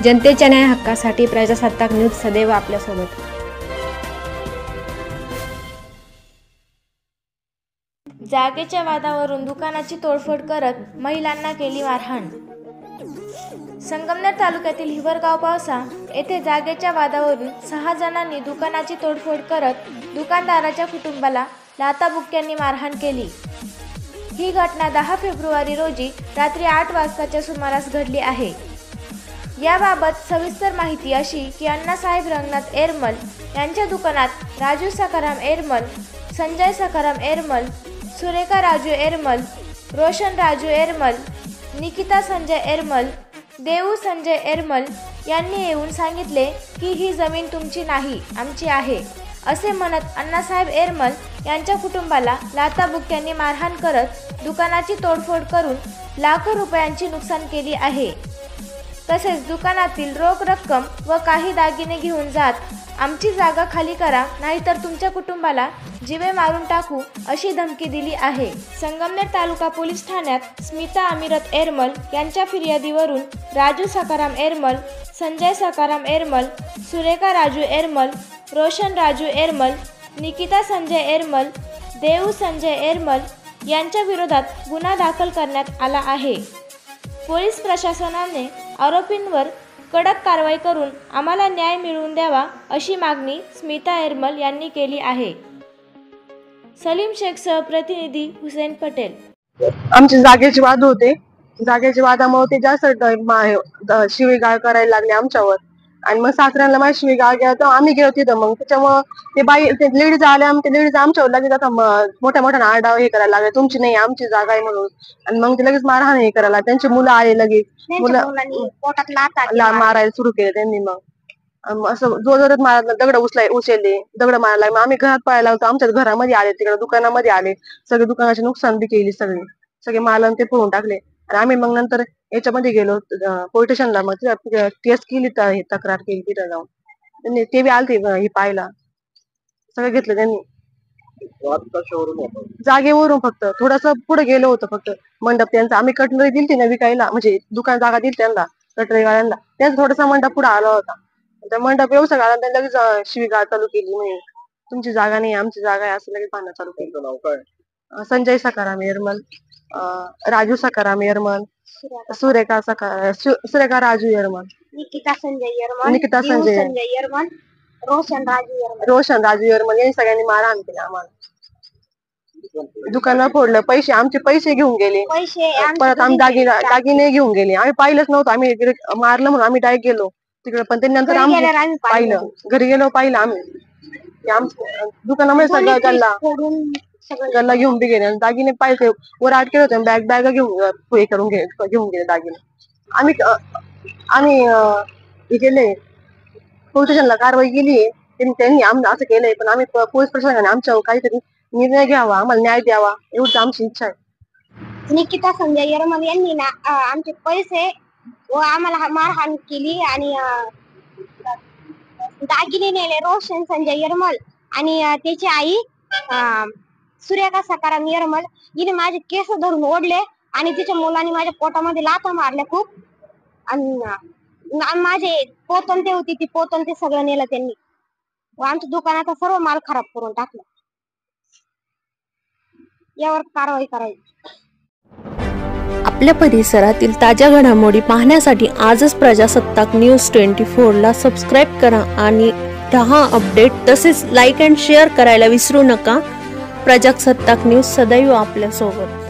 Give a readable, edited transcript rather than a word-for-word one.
जनतेच्या न्याय हक्कासाठी प्रजासत्ताक न्यूज सदैव आपल्यासोबत। जागेच्या वादावरून दुकानाची तोडफोड करत महिलांना केली मारहाण। संगमनेर तालुक्यातील हिवरगाव पावसा येथे जागेच्या वादावरून 6 जणांनी दुकानाची तोडफोड करत दुकानदाराच्या कुटुंबाला लाथाबुक्क्यांनी मारहाण केली। ही घटना 10 फेब्रुवारी रोजी रात्री 8 वाजताच्या सुमारास घडली आहे। याबाबत सविस्तर माहिती अशी की अण्णासाहेब रंगनाथ एरमल यांच्या दुकानात राजू सखाराम एरमल, संजय सखाराम एरमल, सुरेखा राजू एरमल, रोशन राजू एरमल, निकिता संजय एरमल, देऊ संजय एरमल यांनी येऊन सांगितले की ही जमीन तुमची नाही, आमची आहे असे म्हणत अण्णासाहेब एरमल यांच्या कुटुंबाला लाथाबुक्क्यांनी मारहाण करत दुकानाची तोडफोड करून लाखो रुपयांची नुकसान केली आहे। तसेच दुकानातील रोख रक्कम व काही दागिने घेऊन जात आमची जागा खाली करा, नाहीतर तुमच्या कुटुंबाला जीवे मारून टाकू अशी धमकी दिली आहे। संगमनेर तालुका पोलीस ठाण्यात स्मिता अमिरत एरमल यांच्या फिर्यादीवरून राजू सखाराम एरमल, संजय सखाराम एरमल, सुरेखा राजू एरमल, रोशन राजू एरमल, निकिता संजय एरमल, देऊ संजय एरमल यांच्या विरोधात गुन्हा दाखल करण्यात आला आहे। पोलीस प्रशासनाने आरोपींवर कडक कारवाई करून आम्हाला न्याय मिळवून द्यावा अशी मागणी स्मिता एरमल यांनी केली आहे। सलीम शेखसह प्रतिनिधी हुसेन पटेल। आमचे जागेचे वाद होते, जागेच्या वादामुळे ते जास्त शिवीगाळ करायला लागले आमच्यावर आणि मग सासऱ्यांना माझी शिवीगाळ गेला तर आम्ही गेलो तिथं। मग त्याच्यामुळे ते लेडीज आल्या, ते लेडीज आमच्यावर लगेच आता मोठ्या मोठ्या आरडाव हे करायला लागले, तुमची नाही आमची जागा आहे म्हणून। आणि मग ते लगेच मारहाण हे करायला, त्यांची मुलं आले, लगेच मुलं मारायला सुरू केले त्यांनी। मग असं जोरात मारायला दगड उचलले, दगड मारायला लागले। मग आम्ही घरात पळायला लागतो, आमच्या घरामध्ये आले, तिकडे दुकानामध्ये आले, सगळे दुकानाची नुकसान बी केली, सगळे माल ते फोडून टाकले। आणि आम्ही मग नंतर याच्यामध्ये गेलो पोलीस स्टेशनला, मग केस केली, तक्रार केली तिथं जाऊन। त्यांनी ते बी आलते हे पाहायला, सगळं घेतलं त्यांनी। जागेवरून फक्त थोडस पुढे गेलो होतं, फक्त मंडप त्यांचा आम्ही कटलरी दिली ना विकायला, म्हणजे दुकान जागा दिली त्यांना कटलरीवाल्यांना, त्यांचा थोडासा मंडप पुढे आला होता। त्या मंडप व्यवसाय आला, त्यांनी लगेच शिवीगाळ चालू केली, म्हणजे तुमची जागा नाही आमची जागा आहे असं लगेच भांडण चालू केलं। संजय सखाराम एरमल, राजू सखाराम एरमल, सुरेखा राजू एरमल, निकिता संजय एरमल, एरमल, रोशन राजू एरमल यांनी सगळ्यांनी मारहाण केली आम्हाला। दुकानावर फोडलं, आमचे पैसे घेऊन गेले, परत आम्ही दागिने घेऊन गेले। आम्ही पाहिलंच नव्हतं, आम्ही मारलं म्हणून आम्ही डायरेक्ट गेलो तिकडे, पण ते नंतर आम्ही पाहिलं, घरी गेलो पाहिलं आम्ही, दुकानामध्ये सगळं गल्ला घेऊन बी गेले, दागिने पाहिजे वर आठ केले होते, बॅग घेऊन गेले दागिने। आम्ही हे केले, पोलीस स्टेशनला कारवाई केली, त्यांनी असं केलंय, पण आम्ही पोलीस प्रशासनाने आमच्यावर काहीतरी निर्णय घ्यावा, आम्हाला न्याय द्यावा एवढीच आमची इच्छा आहे। निकिता संजय एरमल यांनी ना आमचे पैसे व आम्हाला मारहाण केली आणि दागिने नेले। रोशन संजय एरमल आणि त्याची आई सुरेखा सखाराम एरमल हिने माझे केस धरून ओढले आणि तिच्या मुलांनी माझ्या पोटामध्ये लाथा मारल्या खूप, आणि माझे पोतन होती ती पोतन ते सगळं नेलं त्यांनी व आमच्या दुकानाचा सर्व माल खराब करून टाकला। यावर कारवाई करायची। आपल्या परिसरातील ताज्या घडामोडी पाहण्यासाठी आजच प्रजासत्ताक न्यूज 24 ला सबस्क्राईब करा आणि रहा अपडेट। तसेच लाईक अँड शेअर करायला विसरू नका। प्रजासत्ताक न्यूज सदैव आपल्या सोबत।